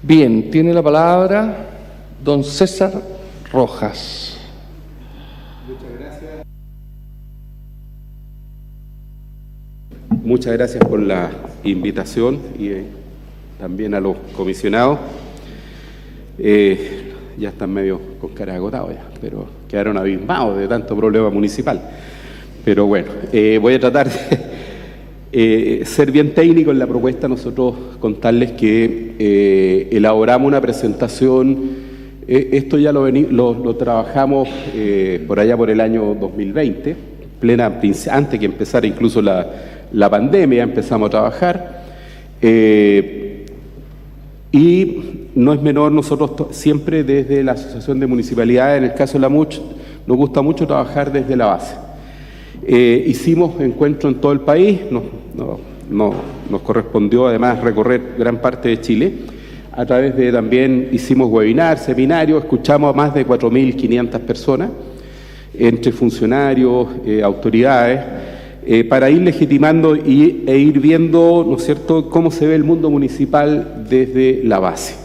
Bien, tiene la palabra don César Rojas. Muchas gracias por la invitación y también a los comisionados. Ya están medio con cara agotados ya, pero quedaron abismados de tanto problema municipal. Pero bueno, voy a tratar de ser bien técnico en la propuesta. Nosotros contarles que elaboramos una presentación, esto ya lo trabajamos por allá por el año 2020, antes que empezara incluso la pandemia, empezamos a trabajar. Y no es menor, nosotros siempre desde la Asociación de Municipalidades, en el caso de la MUCH, nos gusta mucho trabajar desde la base. Hicimos encuentros en todo el país, nos correspondió además recorrer gran parte de Chile. A través de también hicimos webinars, seminarios, escuchamos a más de 4.500 personas, entre funcionarios, autoridades, para ir legitimando e ir viendo, ¿no es cierto?, cómo se ve el mundo municipal desde la base.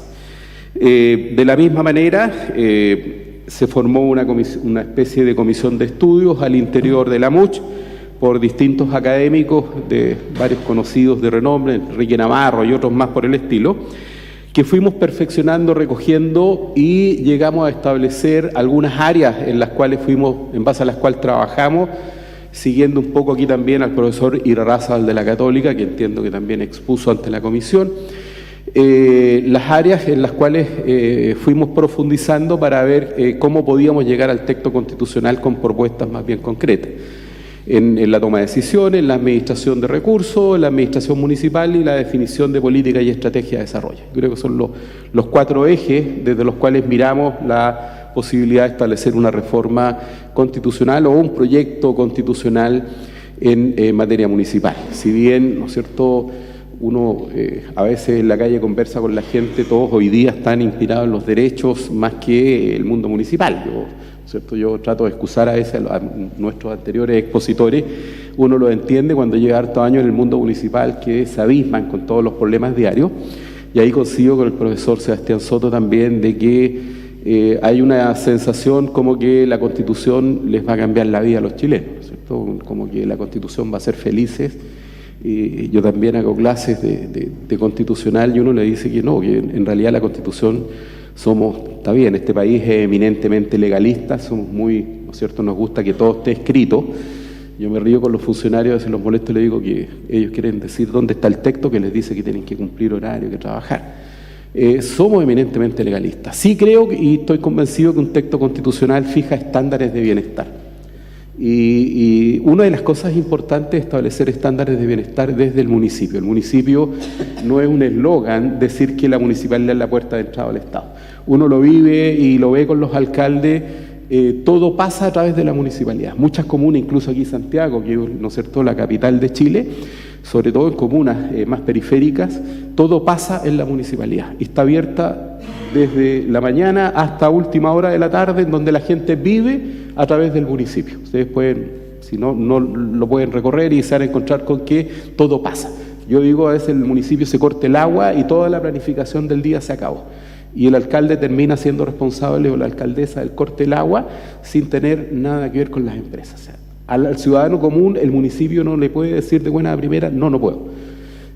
De la misma manera, se formó una especie de comisión de estudios al interior de la MUCH por distintos académicos de varios conocidos de renombre, Enrique Navarro y otros más por el estilo, que fuimos perfeccionando, recogiendo y llegamos a establecer algunas áreas en base a las cuales trabajamos, siguiendo un poco aquí también al profesor Irarrázaval de la Católica, que entiendo que también expuso ante la comisión, las áreas en las cuales fuimos profundizando para ver cómo podíamos llegar al texto constitucional con propuestas más bien concretas. En la toma de decisiones, en la administración de recursos, en la administración municipal y la definición de política y estrategia de desarrollo. Creo que son los 4 ejes desde los cuales miramos la posibilidad de establecer una reforma constitucional o un proyecto constitucional en materia municipal. Si bien, ¿no es cierto?, uno a veces en la calle conversa con la gente, todos hoy día están inspirados en los derechos más que el mundo municipal. Yo trato de excusar a veces a nuestros anteriores expositores, uno lo entiende cuando llega hartos años en el mundo municipal que se abisman con todos los problemas diarios, y ahí coincido con el profesor Sebastián Soto también de que hay una sensación como que la Constitución les va a cambiar la vida a los chilenos, ¿cierto? Como que la Constitución va a ser felices. Yo también hago clases de constitucional y uno le dice que no, que en realidad la Constitución está bien, este país es eminentemente legalista, somos muy, ¿no es cierto?, nos gusta que todo esté escrito. Yo me río con los funcionarios, a veces los molesto y les digo que ellos quieren decir dónde está el texto que les dice que tienen que cumplir horario, que trabajar. Somos eminentemente legalistas. Sí creo y estoy convencido que un texto constitucional fija estándares de bienestar. Y una de las cosas importantes es establecer estándares de bienestar desde el municipio. El municipio no es un eslogan decir que la municipalidad es la puerta de entrada al Estado. Uno lo vive y lo ve con los alcaldes, todo pasa a través de la municipalidad. Muchas comunas, incluso aquí Santiago, que es, ¿no es cierto?, la capital de Chile, sobre todo en comunas más periféricas, todo pasa en la municipalidad y está abierta desde la mañana hasta última hora de la tarde, en donde la gente vive a través del municipio. Ustedes pueden, si no lo pueden recorrer y se van a encontrar con que todo pasa. Yo digo, a veces el municipio se corta el agua y toda la planificación del día se acabó. Y el alcalde termina siendo responsable, o la alcaldesa, del corte del agua sin tener nada que ver con las empresas. O sea, al ciudadano común el municipio no le puede decir de buena primera, no puedo.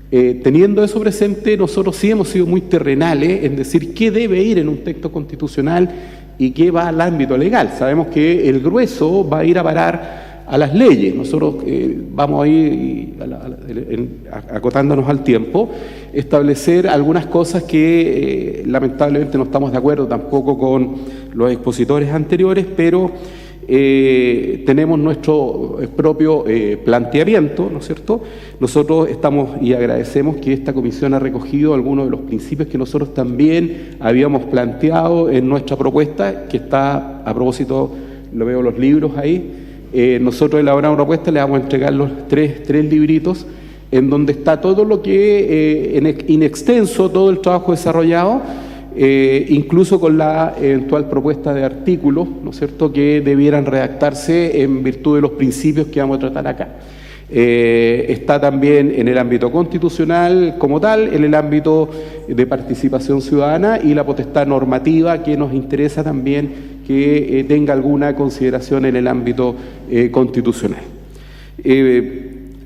Teniendo eso presente, nosotros sí hemos sido muy terrenales en decir qué debe ir en un texto constitucional y qué va al ámbito legal. Sabemos que el grueso va a ir a parar a las leyes. Nosotros vamos a ir, acotándonos al tiempo, establecer algunas cosas que lamentablemente no estamos de acuerdo tampoco con los expositores anteriores, pero tenemos nuestro propio planteamiento, ¿no es cierto? Nosotros estamos y agradecemos que esta comisión ha recogido algunos de los principios que nosotros también habíamos planteado en nuestra propuesta, que está, a propósito, lo veo los libros ahí, nosotros elaboramos una propuesta, le vamos a entregar los tres libritos, en donde está todo lo que, en extenso, todo el trabajo desarrollado, incluso con la eventual propuesta de artículos, ¿no es cierto?, que debieran redactarse en virtud de los principios que vamos a tratar acá. Está también en el ámbito constitucional como tal, en el ámbito de participación ciudadana y la potestad normativa que nos interesa también que tenga alguna consideración en el ámbito constitucional.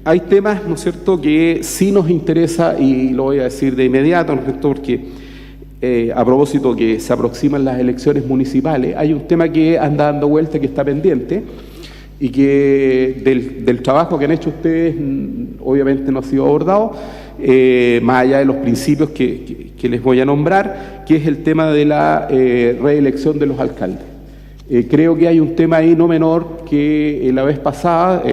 Hay temas, ¿no es cierto?, que sí nos interesa, y lo voy a decir de inmediato, ¿no es cierto?, porque a propósito que se aproximan las elecciones municipales, hay un tema que anda dando vuelta, que está pendiente, y que del trabajo que han hecho ustedes obviamente no ha sido abordado, más allá de los principios que les voy a nombrar, que es el tema de la reelección de los alcaldes. Creo que hay un tema ahí no menor que la vez pasada,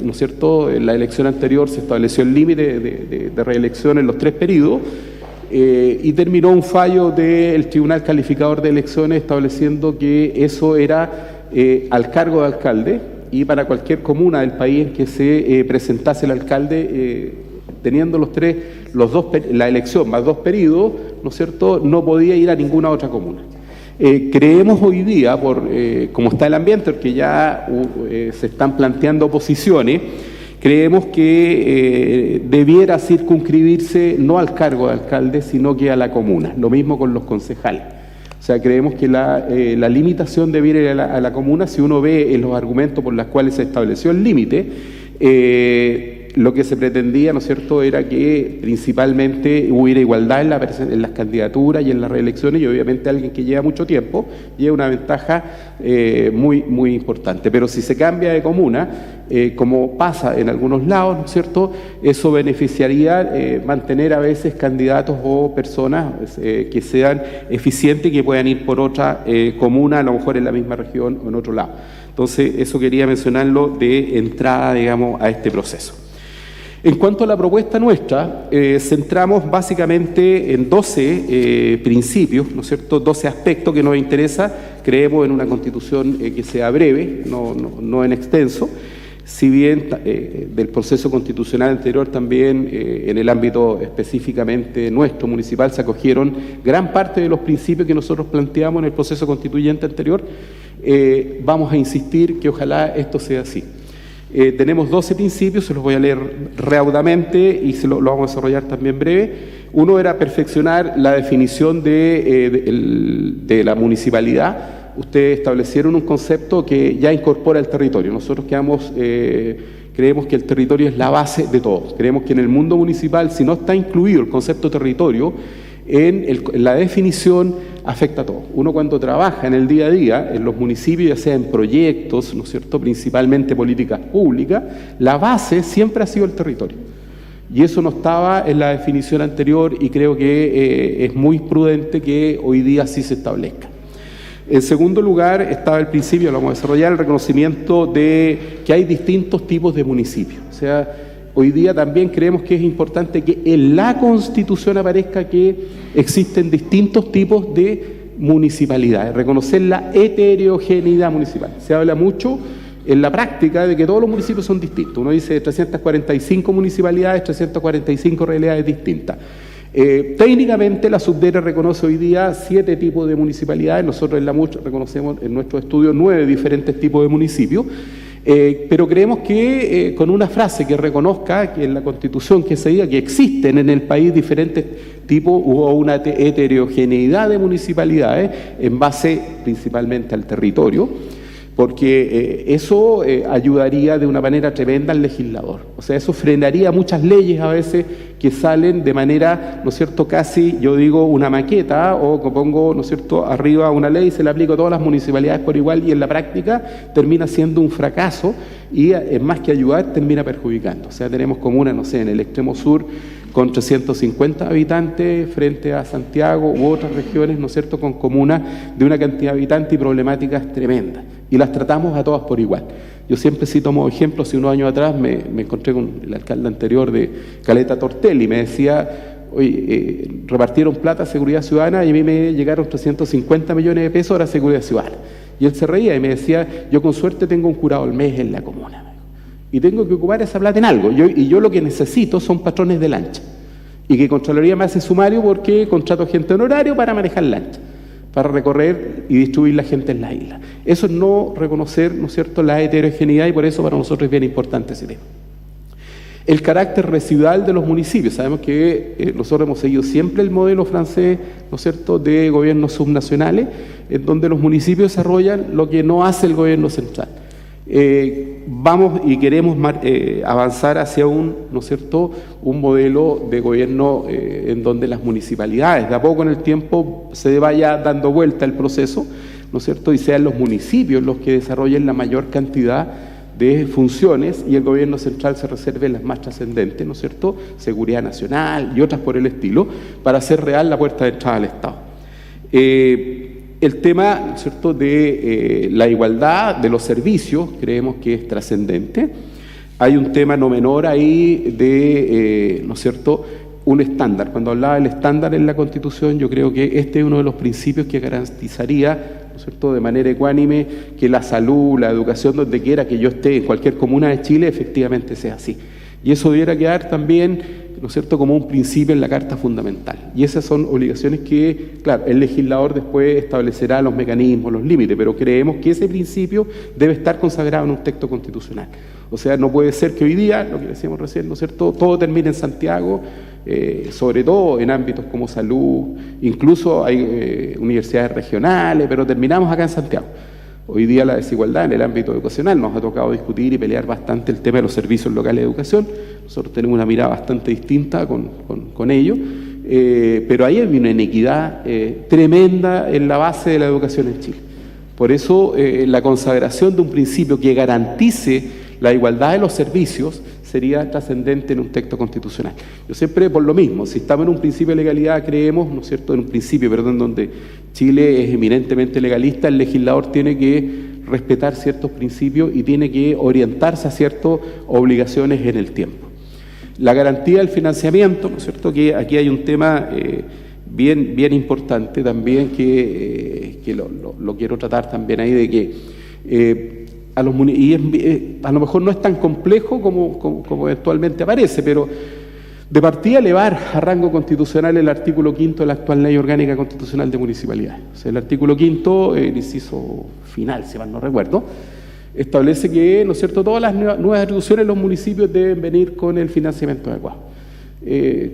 ¿no es cierto?, en la elección anterior se estableció el límite de reelección en los 3 periodos, y terminó un fallo del Tribunal Calificador de Elecciones estableciendo que eso era al cargo de alcalde, y para cualquier comuna del país en que se presentase el alcalde, teniendo la elección más 2 periodos, ¿no es cierto?, no podía ir a ninguna otra comuna. Creemos hoy día, como está el ambiente, porque ya se están planteando posiciones, creemos que debiera circunscribirse no al cargo de alcalde, sino que a la comuna. Lo mismo con los concejales. O sea, creemos que la limitación debiera ir a la comuna. Si uno ve en los argumentos por los cuales se estableció el límite, lo que se pretendía, ¿no es cierto?, era que principalmente hubiera igualdad en las candidaturas y en las reelecciones, y obviamente alguien que lleva mucho tiempo lleva una ventaja muy, muy importante. Pero si se cambia de comuna, como pasa en algunos lados, ¿no es cierto?, eso beneficiaría mantener a veces candidatos o personas que sean eficientes y que puedan ir por otra comuna, a lo mejor en la misma región o en otro lado. Entonces, eso quería mencionarlo de entrada, digamos, a este proceso. En cuanto a la propuesta nuestra, centramos básicamente en 12 principios, ¿no es cierto?, 12 aspectos que nos interesa. Creemos en una constitución que sea breve, no en extenso. Si bien del proceso constitucional anterior también en el ámbito específicamente nuestro municipal se acogieron gran parte de los principios que nosotros planteamos en el proceso constituyente anterior, vamos a insistir que ojalá esto sea así. Tenemos 12 principios, se los voy a leer raudamente y lo vamos a desarrollar también breve. Uno era perfeccionar la definición de la municipalidad. Ustedes establecieron un concepto que ya incorpora el territorio. Nosotros creemos que el territorio es la base de todo. Creemos que en el mundo municipal, si no está incluido el concepto territorio, en la definición afecta a todo. Uno cuando trabaja en el día a día, en los municipios, ya sea en proyectos, ¿no es cierto?, principalmente políticas públicas, la base siempre ha sido el territorio. Y eso no estaba en la definición anterior y creo que es muy prudente que hoy día sí se establezca. En segundo lugar, estaba el principio, lo vamos a desarrollar, el reconocimiento de que hay distintos tipos de municipios. O sea, hoy día también creemos que es importante que en la Constitución aparezca que existen distintos tipos de municipalidades, reconocer la heterogeneidad municipal. Se habla mucho en la práctica de que todos los municipios son distintos. Uno dice 345 municipalidades, 345 realidades distintas. Técnicamente la Subdere reconoce hoy día 7 tipos de municipalidades. Nosotros en la MUCH reconocemos en nuestro estudio 9 diferentes tipos de municipios. Pero creemos que con una frase que reconozca que en la Constitución que se diga que existen en el país diferentes tipos o una heterogeneidad de municipalidades en base principalmente al territorio, porque eso ayudaría de una manera tremenda al legislador. O sea, eso frenaría muchas leyes a veces que salen de manera, ¿no es cierto?, casi, yo digo, una maqueta, o que pongo, ¿no es cierto?, arriba una ley y se la aplico a todas las municipalidades por igual, y en la práctica termina siendo un fracaso y, más que ayudar, termina perjudicando. O sea, tenemos comunas, no sé, en el extremo sur con 350 habitantes frente a Santiago u otras regiones, ¿no es cierto?, con comunas de una cantidad de habitantes y problemáticas tremendas. Y las tratamos a todas por igual. Yo siempre sí tomo ejemplos. Hace unos años atrás me encontré con el alcalde anterior de Caleta Tortel y me decía, oye, repartieron plata a Seguridad Ciudadana y a mí me llegaron 350 millones de pesos a la Seguridad Ciudadana. Y él se reía y me decía, yo con suerte tengo un curado al mes en la comuna y tengo que ocupar esa plata en algo. Yo lo que necesito son patrones de lancha. Y que Contraloría me hace sumario porque contrato gente honorario para manejar lancha, para recorrer y distribuir la gente en las islas. Eso es no reconocer, ¿no es cierto?, la heterogeneidad, y por eso para nosotros es bien importante ese tema. El carácter residual de los municipios. Sabemos que nosotros hemos seguido siempre el modelo francés, ¿no es cierto?, de gobiernos subnacionales, en donde los municipios desarrollan lo que no hace el gobierno central. Vamos y queremos avanzar hacia ¿no es cierto?, un modelo de gobierno en donde las municipalidades, de a poco en el tiempo, se vaya dando vuelta el proceso, ¿no es cierto?, y sean los municipios los que desarrollen la mayor cantidad de funciones y el gobierno central se reserve las más trascendentes, ¿no es cierto?, seguridad nacional y otras por el estilo, para hacer real la puerta de entrada al Estado. El tema, ¿no es cierto?, de la igualdad de los servicios, creemos que es trascendente. Hay un tema no menor ahí de, ¿no es cierto?, un estándar. Cuando hablaba del estándar en la Constitución, yo creo que este es uno de los principios que garantizaría, ¿no es cierto?, de manera ecuánime, que la salud, la educación, donde quiera que yo esté, en cualquier comuna de Chile, efectivamente sea así. Y eso debiera quedar también, ¿no es cierto?, como un principio en la Carta Fundamental. Y esas son obligaciones que, claro, el legislador después establecerá los mecanismos, los límites, pero creemos que ese principio debe estar consagrado en un texto constitucional. O sea, no puede ser que hoy día, lo que decíamos recién, ¿no es cierto?, todo termine en Santiago, sobre todo en ámbitos como salud, incluso hay universidades regionales, pero terminamos acá en Santiago. Hoy día la desigualdad en el ámbito educacional nos ha tocado discutir y pelear bastante el tema de los servicios locales de educación. Nosotros tenemos una mirada bastante distinta con ello, pero ahí hay una inequidad tremenda en la base de la educación en Chile. Por eso la consagración de un principio que garantice la igualdad de los servicios sería trascendente en un texto constitucional. Yo siempre, por lo mismo, si estamos en un principio de legalidad, creemos, ¿no es cierto?, en un principio, perdón, donde Chile es eminentemente legalista, el legislador tiene que respetar ciertos principios y tiene que orientarse a ciertas obligaciones en el tiempo. La garantía del financiamiento, ¿no es cierto?, que aquí hay un tema bien importante también que lo quiero tratar también ahí, de que a lo mejor no es tan complejo como eventualmente aparece, pero de partida elevar a rango constitucional el artículo 5 de la actual Ley Orgánica Constitucional de Municipalidades. O sea, el artículo 5, el inciso final, si mal no recuerdo, establece que, ¿no es cierto?, todas las nuevas atribuciones de los municipios deben venir con el financiamiento adecuado.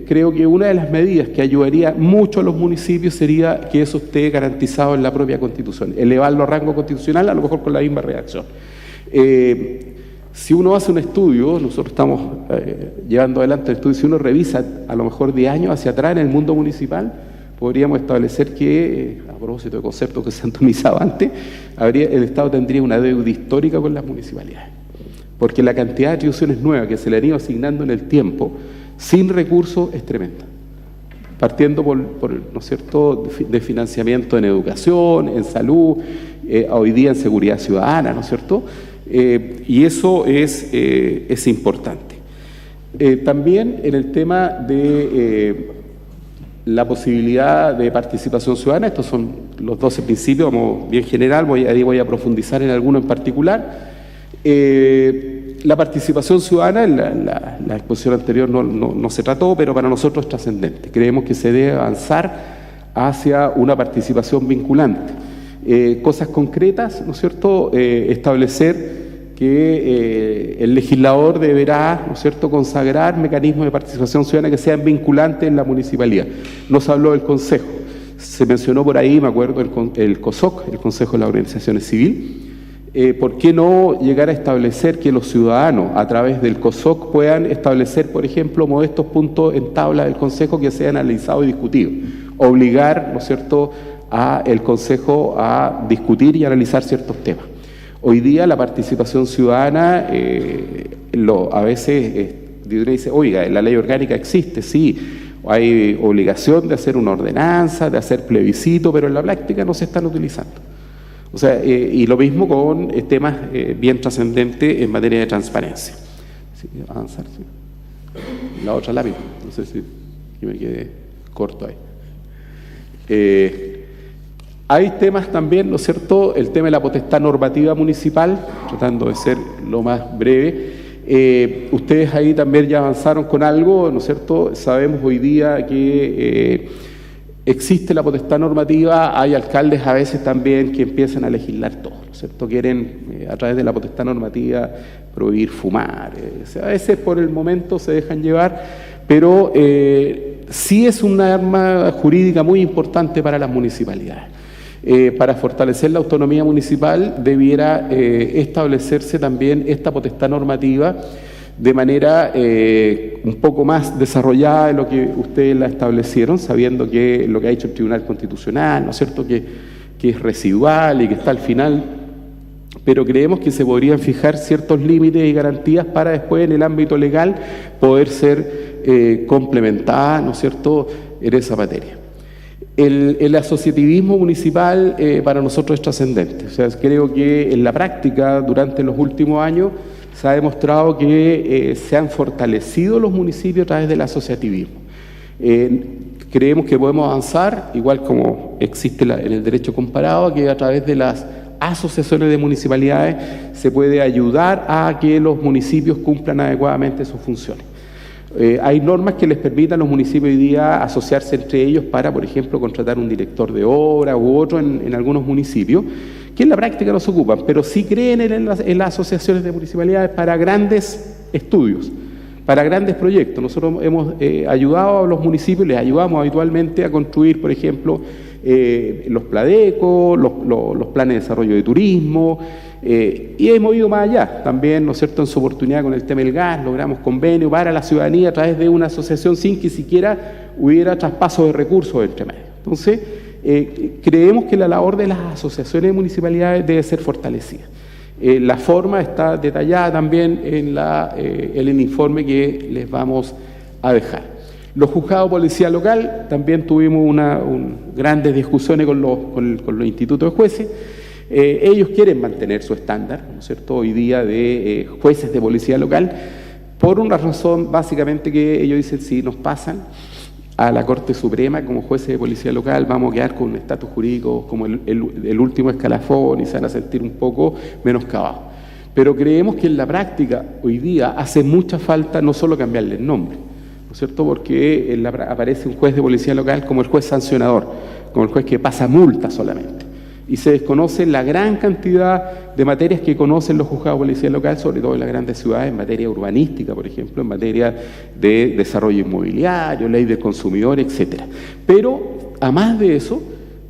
Creo que una de las medidas que ayudaría mucho a los municipios sería que eso esté garantizado en la propia Constitución, elevarlo a rango constitucional, a lo mejor con la misma redacción. Si uno hace un estudio, nosotros estamos llevando adelante el estudio, si uno revisa a lo mejor 10 años hacia atrás en el mundo municipal, podríamos establecer que, a propósito de conceptos que se han atomizado antes, el Estado tendría una deuda histórica con las municipalidades, porque la cantidad de atribuciones nuevas que se le han ido asignando en el tiempo, sin recursos, es tremenda. Partiendo por ¿no es cierto?, de financiamiento en educación, en salud, hoy día en seguridad ciudadana, ¿no es cierto?, y eso es importante. También en el tema de la posibilidad de participación ciudadana, estos son los 12 principios, como bien general, voy a profundizar en alguno en particular. La participación ciudadana, en la exposición anterior no se trató, pero para nosotros es trascendente. Creemos que se debe avanzar hacia una participación vinculante. Cosas concretas, ¿no es cierto?, establecer que el legislador deberá, ¿no es cierto?, consagrar mecanismos de participación ciudadana que sean vinculantes en la municipalidad. No se habló del Consejo, se mencionó por ahí, me acuerdo, el COSOC, el Consejo de las Organizaciones Civiles. ¿Por qué no llegar a establecer que los ciudadanos, a través del COSOC, puedan establecer, por ejemplo, modestos puntos en tabla del Consejo que sean analizados y discutidos? Obligar, ¿no es cierto?, a el Consejo a discutir y analizar ciertos temas. Hoy día la participación ciudadana, a veces uno dice, oiga, la ley orgánica existe, sí, hay obligación de hacer una ordenanza, de hacer plebiscito, pero en la práctica no se están utilizando. O sea, y lo mismo con temas bien trascendentes en materia de transparencia. ¿Sí? Avanzar, sí. La otra lápiz, no sé si me quedé corto ahí. Hay temas también, ¿no es cierto?, el tema de la potestad normativa municipal, tratando de ser lo más breve. Ustedes ahí también ya avanzaron con algo, ¿no es cierto? Sabemos hoy día que existe la potestad normativa, hay alcaldes a veces también que empiezan a legislar todo, ¿no es cierto? Quieren, a través de la potestad normativa, prohibir fumar. O sea, a veces por el momento se dejan llevar, pero sí es una arma jurídica muy importante para las municipalidades. Para fortalecer la autonomía municipal debiera establecerse también esta potestad normativa de manera un poco más desarrollada de lo que ustedes la establecieron, sabiendo que lo que ha hecho el Tribunal Constitucional, ¿no es cierto?, que es residual y que está al final, pero creemos que se podrían fijar ciertos límites y garantías para después en el ámbito legal poder ser complementadas, ¿no es cierto?, en esa materia. El asociativismo municipal para nosotros es trascendente. O sea, creo que en la práctica, durante los últimos años, se ha demostrado que se han fortalecido los municipios a través del asociativismo. Creemos que podemos avanzar, igual como existe en el derecho comparado, que a través de las asociaciones de municipalidades se puede ayudar a que los municipios cumplan adecuadamente sus funciones. Hay normas que les permitan a los municipios hoy día asociarse entre ellos para, por ejemplo, contratar un director de obra u otro en algunos municipios, que en la práctica no se ocupan, pero sí creen en las asociaciones de municipalidades para grandes estudios, para grandes proyectos. Nosotros hemos ayudado a los municipios, les ayudamos habitualmente a construir, por ejemplo, los PLADECO, los planes de desarrollo de turismo, y hemos ido más allá también, ¿no es cierto?, en su oportunidad con el tema del gas, logramos convenio para la ciudadanía a través de una asociación sin que siquiera hubiera traspaso de recursos entre medio. Entonces, creemos que la labor de las asociaciones de municipalidades debe ser fortalecida. La forma está detallada también en el informe que les vamos a dejar. Los juzgados de policía local, también tuvimos grandes discusiones con los institutos de jueces. Ellos quieren mantener su estándar, ¿no es cierto?, hoy día de jueces de policía local, por una razón básicamente que ellos dicen, si nos pasan a la Corte Suprema como jueces de policía local, vamos a quedar con un estatus jurídico como el último escalafón y se van a sentir un poco menoscabados. Pero creemos que en la práctica hoy día hace mucha falta no solo cambiarle el nombre, ¿no es cierto?, porque aparece un juez de policía local como el juez sancionador, como el juez que pasa multa solamente. Y se desconoce la gran cantidad de materias que conocen los juzgados de policía local, sobre todo en las grandes ciudades, en materia urbanística, por ejemplo, en materia de desarrollo inmobiliario, ley del consumidor, etcétera. Pero, a más de eso,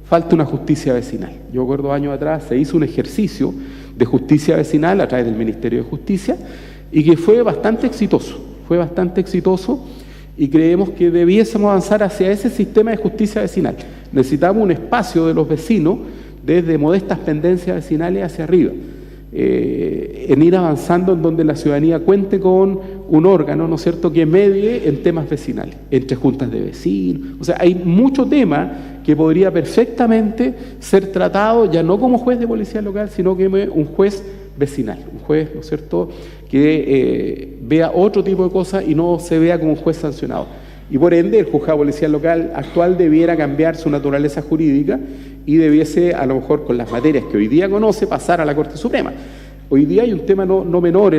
falta una justicia vecinal. Yo recuerdo años atrás se hizo un ejercicio de justicia vecinal a través del Ministerio de Justicia y que fue bastante exitoso, y creemos que debiésemos avanzar hacia ese sistema de justicia vecinal. Necesitamos un espacio de los vecinos desde modestas pendencias vecinales hacia arriba, en ir avanzando en donde la ciudadanía cuente con un órgano, ¿no es cierto?, que medie en temas vecinales, entre juntas de vecinos. O sea, hay mucho tema que podría perfectamente ser tratado ya no como juez de policía local, sino que un juez vecinal, un juez, ¿no es cierto?, que vea otro tipo de cosas y no se vea como un juez sancionado. Y por ende, el juzgado de policía local actual debiera cambiar su naturaleza jurídica y debiese, a lo mejor con las materias que hoy día conoce, pasar a la Corte Suprema. Hoy día hay un tema no menor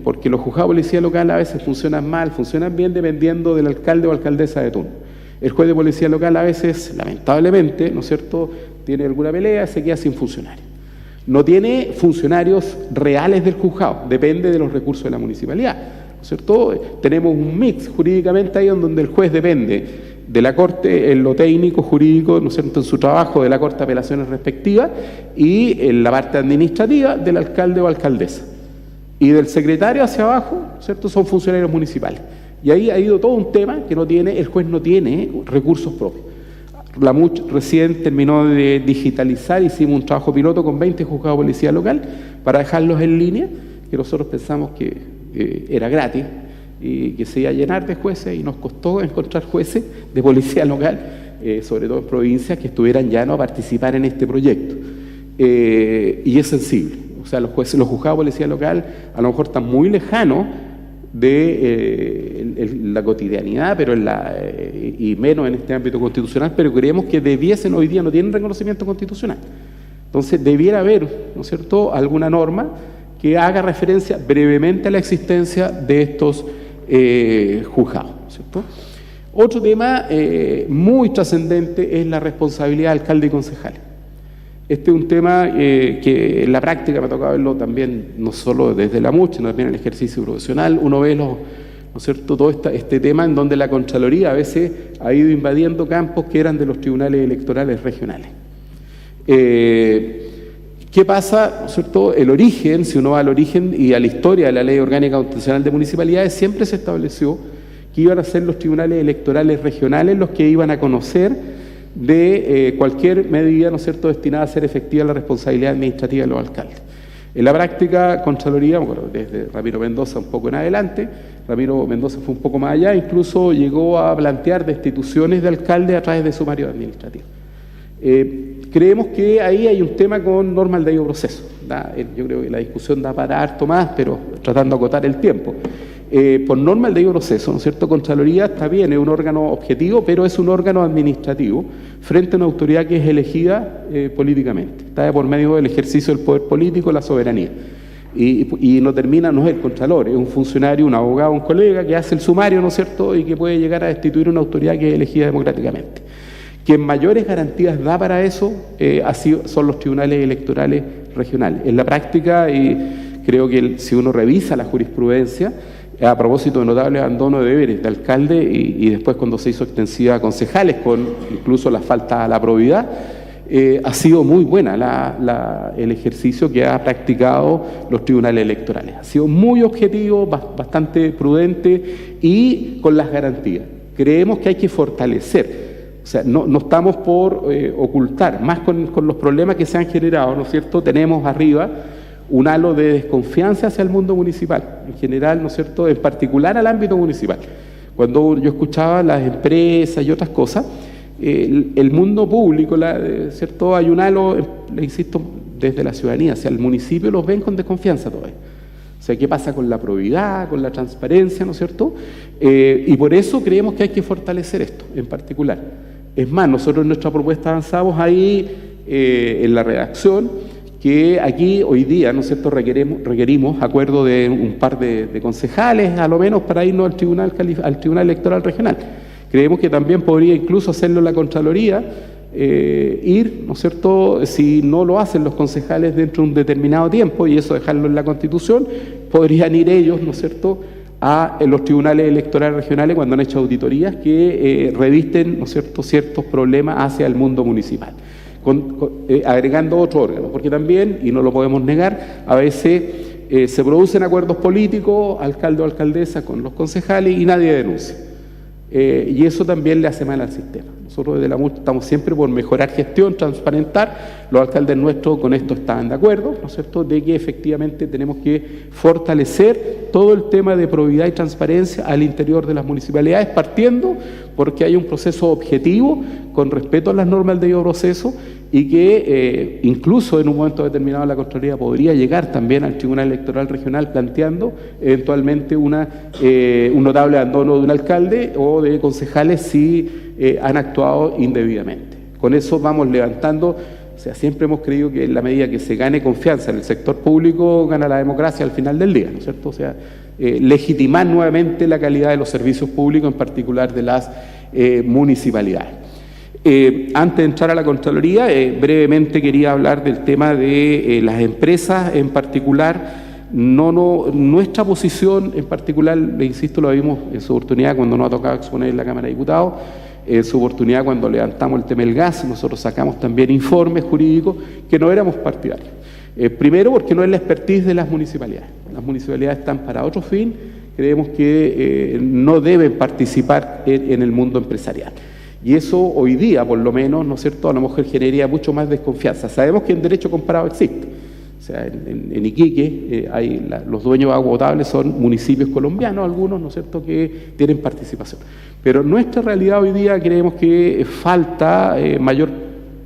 porque los juzgados de policía local a veces funcionan mal, funcionan bien dependiendo del alcalde o alcaldesa de turno. El juez de policía local a veces, lamentablemente, ¿no es cierto?, tiene alguna pelea, se queda sin funcionarios. No tiene funcionarios reales del juzgado, depende de los recursos de la municipalidad, ¿no es cierto? Tenemos un mix jurídicamente ahí donde el juez depende de la Corte en lo técnico, jurídico, ¿no es cierto?, en su trabajo de la Corte de Apelaciones respectiva, y en la parte administrativa del alcalde o alcaldesa. Y del secretario hacia abajo, ¿no es cierto?, son funcionarios municipales. Y ahí ha ido todo un tema que el juez no tiene recursos propios. La MUCH recién terminó de digitalizar, hicimos un trabajo piloto con 20 juzgados de policía local para dejarlos en línea, que nosotros pensamos que era gratis y que se iba a llenar de jueces, y nos costó encontrar jueces de policía local, sobre todo en provincias, que estuvieran ya a participar en este proyecto. Y es sensible. O sea, los juzgados de policía local a lo mejor están muy lejanos de la cotidianidad, pero y menos en este ámbito constitucional, pero creemos que hoy día no tienen reconocimiento constitucional. Entonces debiera haber, ¿no es cierto?, alguna norma que haga referencia brevemente a la existencia de estos juzgados, ¿cierto? Otro tema muy trascendente es la responsabilidad de alcalde y concejales. Este es un tema que en la práctica me ha tocado verlo también, no solo desde la MUCH, sino también en el ejercicio profesional. Uno ve ¿no es cierto?, todo este tema en donde la Contraloría a veces ha ido invadiendo campos que eran de los tribunales electorales regionales. ¿Qué pasa? ¿No es cierto? El origen, si uno va al origen y a la historia de la Ley Orgánica Constitucional de Municipalidades, siempre se estableció que iban a ser los tribunales electorales regionales los que iban a conocer de cualquier medida, ¿no es cierto?, destinada a hacer efectiva la responsabilidad administrativa de los alcaldes. En la práctica, Contraloría, bueno, desde Ramiro Mendoza un poco en adelante, Ramiro Mendoza fue un poco más allá, incluso llegó a plantear destituciones de alcaldes a través de sumarios administrativos. Creemos que ahí hay un tema con norma del debido proceso. Yo creo que la discusión da para harto más, pero tratando de acotar el tiempo. Por norma del debido proceso, ¿no es cierto?, Contraloría está bien, es un órgano objetivo, pero es un órgano administrativo frente a una autoridad que es elegida políticamente. Está por medio del ejercicio del poder político, la soberanía. Y no termina, no es el Contralor, es un funcionario, un abogado, un colega que hace el sumario, ¿no es cierto?, y que puede llegar a destituir una autoridad que es elegida democráticamente. Quien mayores garantías da para eso son los tribunales electorales regionales. En la práctica, y creo que si uno revisa la jurisprudencia, a propósito de notable abandono de deberes de alcalde y después cuando se hizo extensiva a concejales, con incluso la falta a la probidad, ha sido muy buena el ejercicio que ha practicado los tribunales electorales. Ha sido muy objetivo, bastante prudente y con las garantías. Creemos que hay que fortalecer. O sea, no estamos por ocultar, más con los problemas que se han generado, ¿no es cierto? Tenemos arriba un halo de desconfianza hacia el mundo municipal, en general, ¿no es cierto?, en particular al ámbito municipal. Cuando yo escuchaba las empresas y otras cosas, el mundo público, ¿cierto?, hay un halo, le insisto, desde la ciudadanía hacia el municipio, los ven con desconfianza todavía. O sea, ¿qué pasa con la probidad, con la transparencia, ¿no es cierto? Y por eso creemos que hay que fortalecer esto en particular. Es más, nosotros en nuestra propuesta avanzamos ahí en la redacción que aquí hoy día, ¿no es cierto?, requerimos acuerdo de un par de concejales, a lo menos, para irnos al Tribunal Electoral Regional. Creemos que también podría incluso hacerlo la Contraloría, ¿no es cierto?, si no lo hacen los concejales dentro de un determinado tiempo, y eso dejarlo en la Constitución, podrían ir ellos, ¿no es cierto?, a los tribunales electorales regionales cuando han hecho auditorías que revisten, ¿no es cierto?, ciertos problemas hacia el mundo municipal. Agregando otro órgano, porque también, y no lo podemos negar, a veces se producen acuerdos políticos, alcalde o alcaldesa con los concejales y nadie denuncia. Y eso también le hace mal al sistema. Nosotros desde la MUCH estamos siempre por mejorar gestión, transparentar. Los alcaldes nuestros con esto estaban de acuerdo, ¿no es cierto?, de que efectivamente tenemos que fortalecer todo el tema de probidad y transparencia al interior de las municipalidades, partiendo porque hay un proceso objetivo con respeto a las normas del debido proceso y que incluso en un momento determinado la Contraloría podría llegar también al Tribunal Electoral Regional planteando eventualmente un notable abandono de un alcalde o de concejales si han actuado indebidamente. Con eso vamos levantando, o sea, siempre hemos creído que en la medida que se gane confianza en el sector público, gana la democracia al final del día, ¿no es cierto? O sea, legitimar nuevamente la calidad de los servicios públicos, en particular de las municipalidades. Antes de entrar a la Contraloría, brevemente quería hablar del tema de las empresas en particular. Nuestra posición en particular, le insisto, lo vimos en su oportunidad cuando nos ha tocado exponer en la Cámara de Diputados, en su oportunidad cuando levantamos el tema del gas, nosotros sacamos también informes jurídicos que no éramos partidarios. Primero porque no es la expertise de las municipalidades. Las municipalidades están para otro fin, creemos que no deben participar en el mundo empresarial. Y eso hoy día, por lo menos, ¿no es cierto?, a lo mejor generaría mucho más desconfianza. Sabemos que el derecho comparado existe. O sea, en Iquique los dueños de agua potable son municipios colombianos, algunos, ¿no es cierto?, que tienen participación. Pero en nuestra realidad hoy día creemos que falta mayor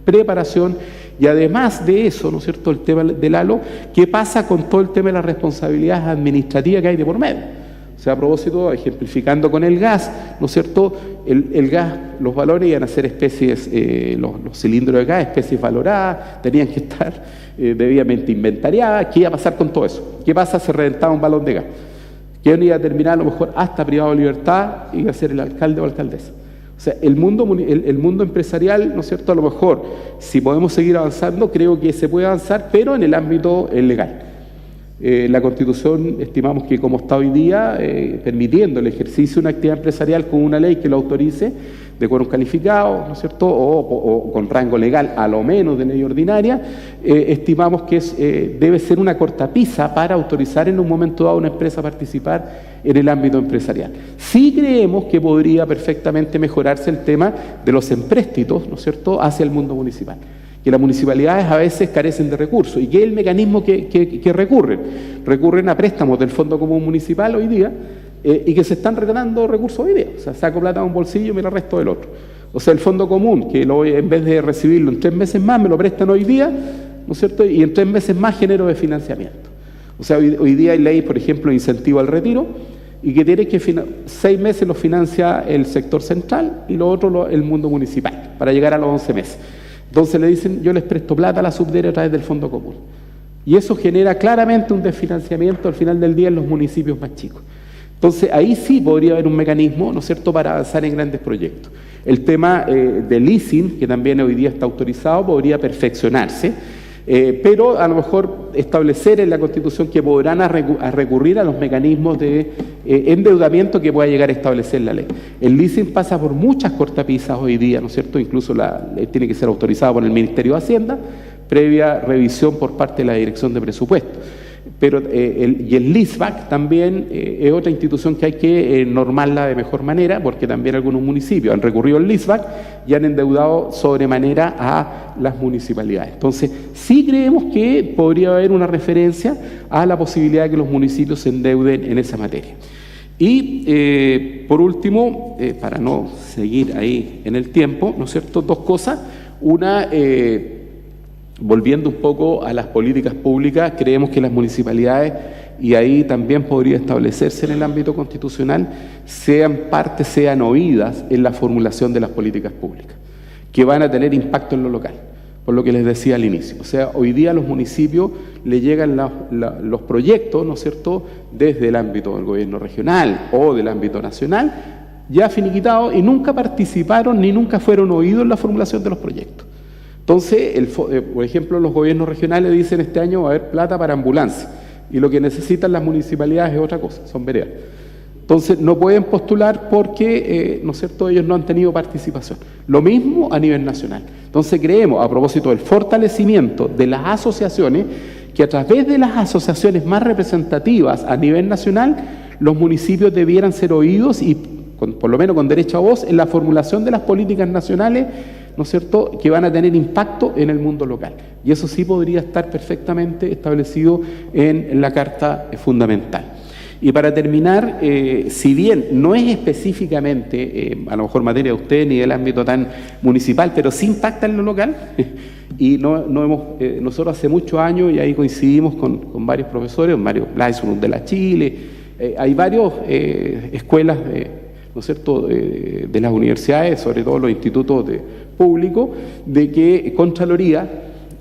preparación y además de eso, ¿no es cierto?, el tema del halo, ¿qué pasa con todo el tema de las responsabilidades administrativas que hay de por medio? O sea, a propósito, ejemplificando con el gas, ¿no es cierto?, el gas, los valores iban a ser especies, los cilindros de gas, especies valoradas, tenían que estar debidamente inventariadas. ¿Qué iba a pasar con todo eso? ¿Qué pasa si se reventaba un balón de gas? ¿Quién iba a terminar a lo mejor hasta privado de libertad? Iba a ser el alcalde o alcaldesa. O sea, el mundo empresarial, ¿no es cierto?, a lo mejor, si podemos seguir avanzando, creo que se puede avanzar, pero en el ámbito legal. La Constitución estimamos que como está hoy día, permitiendo el ejercicio de una actividad empresarial con una ley que lo autorice, de quórum calificado, ¿no es cierto?, o con rango legal a lo menos de ley ordinaria, estimamos que debe ser una cortapisa para autorizar en un momento dado a una empresa a participar en el ámbito empresarial. Sí creemos que podría perfectamente mejorarse el tema de los empréstitos, ¿no es cierto?, hacia el mundo municipal. Que las municipalidades a veces carecen de recursos. ¿Y qué es el mecanismo que recurren? Recurren a préstamos del Fondo Común Municipal hoy día y que se están regalando recursos hoy día. O sea, saco plata de un bolsillo y me la resto del otro. O sea, el Fondo Común, que en vez de recibirlo en 3 meses más, me lo prestan hoy día, ¿no es cierto? Y en 3 meses más genero de financiamiento. O sea, hoy día hay ley, por ejemplo, de incentivo al retiro, y que tiene que 6 meses lo financia el sector central y lo otro el mundo municipal, para llegar a los 11 meses. Entonces le dicen, yo les presto plata a la subdere a través del Fondo Común. Y eso genera claramente un desfinanciamiento al final del día en los municipios más chicos. Entonces ahí sí podría haber un mecanismo, ¿no es cierto?, para avanzar en grandes proyectos. El tema del leasing, que también hoy día está autorizado, podría perfeccionarse, pero a lo mejor establecer en la Constitución que podrán recurrir a los mecanismos de endeudamiento que pueda llegar a establecer la ley. El leasing pasa por muchas cortapisas hoy día, ¿no es cierto? Incluso tiene que ser autorizado por el Ministerio de Hacienda, previa revisión por parte de la Dirección de Presupuesto. Pero el leaseback también es otra institución que hay que normarla de mejor manera, porque también algunos municipios han recurrido al leaseback y han endeudado sobremanera a las municipalidades. Entonces, sí creemos que podría haber una referencia a la posibilidad de que los municipios se endeuden en esa materia. Y, por último, para no seguir ahí en el tiempo, ¿no es cierto?, 2 cosas. Una, volviendo un poco a las políticas públicas, creemos que las municipalidades, y ahí también podría establecerse en el ámbito constitucional, sean oídas en la formulación de las políticas públicas, que van a tener impacto en lo local, por lo que les decía al inicio. O sea, hoy día a los municipios le llegan los proyectos, ¿no es cierto?, desde el ámbito del gobierno regional o del ámbito nacional, ya finiquitados, y nunca participaron ni nunca fueron oídos en la formulación de los proyectos. Entonces, por ejemplo, los gobiernos regionales dicen este año va a haber plata para ambulancia y lo que necesitan las municipalidades es otra cosa, son veredas. Entonces, no pueden postular porque, ¿no es cierto?, ellos no han tenido participación. Lo mismo a nivel nacional. Entonces, creemos, a propósito del fortalecimiento de las asociaciones, que a través de las asociaciones más representativas a nivel nacional, los municipios debieran ser oídos y, por lo menos con derecho a voz, en la formulación de las políticas nacionales, ¿no es cierto?, que van a tener impacto en el mundo local. Y eso sí podría estar perfectamente establecido en la Carta Fundamental. Y para terminar, si bien no es específicamente, a lo mejor materia de usted ni del ámbito tan municipal, pero sí impacta en lo local, y nosotros hace muchos años, y ahí coincidimos con varios profesores, Mario Blaison de la Chile, hay varias escuelas ¿no es cierto?, de las universidades, sobre todo los institutos públicos, de que Contraloría,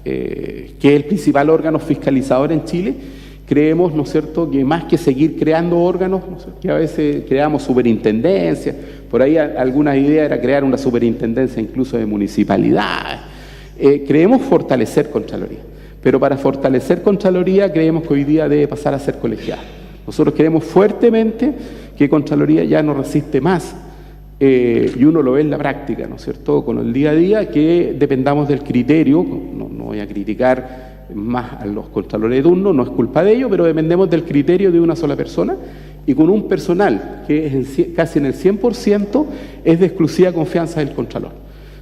que es el principal órgano fiscalizador en Chile, creemos, ¿no es cierto?, que más que seguir creando órganos, ¿no es cierto?, que a veces creamos superintendencias, por ahí alguna idea era crear una superintendencia incluso de municipalidades, creemos fortalecer Contraloría, pero para fortalecer Contraloría creemos que hoy día debe pasar a ser colegiada. Nosotros creemos fuertemente que Contraloría ya no resiste más, y uno lo ve en la práctica, ¿no es cierto?, con el día a día, que dependamos del criterio, no voy a criticar más a los contralores de turno, no es culpa de ellos, pero dependemos del criterio de una sola persona y con un personal que es casi en el 100% es de exclusiva confianza del contralor.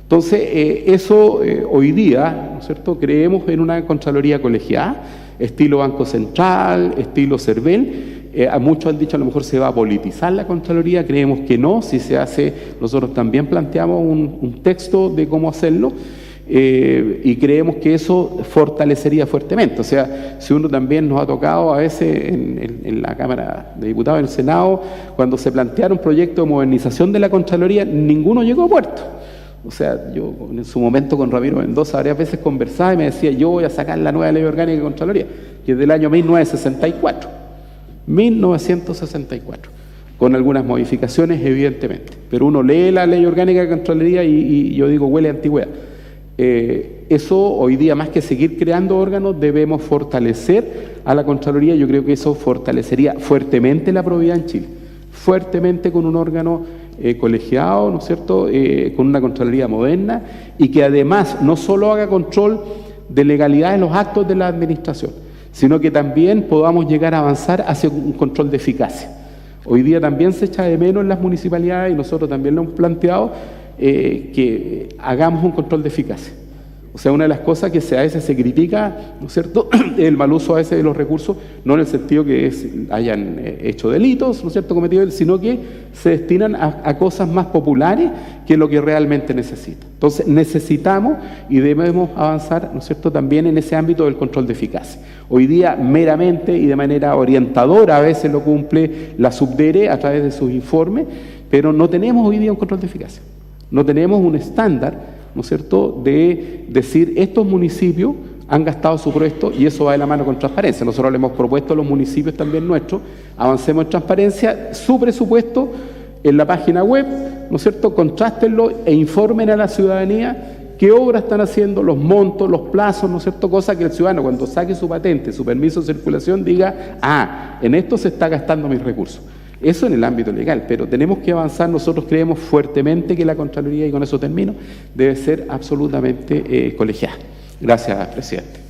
Entonces, eso hoy día, ¿no es cierto?, creemos en una Contraloría colegiada, estilo Banco Central, estilo CERVEL. A muchos han dicho a lo mejor se va a politizar la Contraloría, creemos que no, si se hace, nosotros también planteamos un texto de cómo hacerlo, y creemos que eso fortalecería fuertemente. O sea, si uno también nos ha tocado a veces en la Cámara de Diputados, en el Senado, cuando se plantearon proyectos de modernización de la Contraloría, ninguno llegó a puerto. O sea, yo en su momento con Ramiro Mendoza varias veces conversaba y me decía, yo voy a sacar la nueva ley orgánica de Contraloría, que es del año 1964. con algunas modificaciones, evidentemente. Pero uno lee la ley orgánica de Contraloría y yo digo, huele a antigüedad. Eso hoy día, más que seguir creando órganos, debemos fortalecer a la Contraloría. Yo creo que eso fortalecería fuertemente la probidad en Chile, fuertemente con un órgano colegiado, ¿no es cierto?, con una Contraloría moderna y que además no solo haga control de legalidad en los actos de la administración, sino que también podamos llegar a avanzar hacia un control de eficacia. Hoy día también se echa de menos en las municipalidades y nosotros también lo hemos planteado, que hagamos un control de eficacia. O sea, una de las cosas que a veces se critica, ¿no es cierto?, el mal uso a veces de los recursos, no en el sentido que hayan hecho delitos, ¿no es cierto?, cometido, sino que se destinan a cosas más populares que lo que realmente necesita. Entonces, necesitamos y debemos avanzar, ¿no es cierto?, también en ese ámbito del control de eficacia. Hoy día, meramente y de manera orientadora, a veces lo cumple la Subdere a través de sus informes, pero no tenemos hoy día un control de eficacia. No tenemos un estándar, ¿no es cierto?, de decir estos municipios han gastado su presupuesto y eso va de la mano con transparencia. Nosotros le hemos propuesto a los municipios también nuestros, avancemos en transparencia, su presupuesto en la página web, ¿no es cierto?, contrástenlo e informen a la ciudadanía qué obras están haciendo, los montos, los plazos, ¿no es cierto?, cosa que el ciudadano cuando saque su patente, su permiso de circulación diga, en esto se está gastando mis recursos. Eso en el ámbito legal, pero tenemos que avanzar. Nosotros creemos fuertemente que la Contraloría, y con eso termino, debe ser absolutamente colegiada. Gracias, presidente.